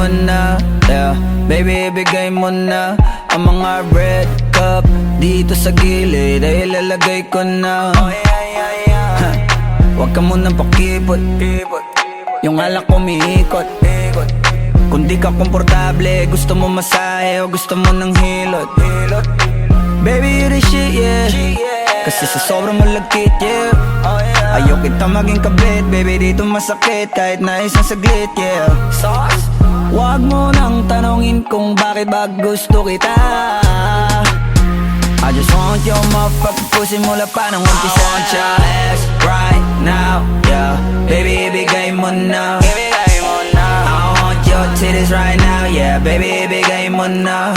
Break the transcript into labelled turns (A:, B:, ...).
A: mo na, yeah. Baby, ibigay mo na ang mga red cup dito sa gilid ay ilalagay ko na. Huwag ka munang pakipot, yung alak umiikot. Kung di ka komportable, gusto mo masahe o gusto mo ng hilot. Baby, you the shit, yeah. Kasi sa sobrang malagkit, yeah. Ayaw kita maging kabit, baby, dito masakit kahit na isang saglit, yeah. Huwag mo nang tanongin kung bakit ba gusto kita. I just want your motherfucking pussy mula pa nang umpisa. I want your ass right now, yeah. Baby, ibigay mo na. I want your titties right now, yeah. Baby, ibigay mo na.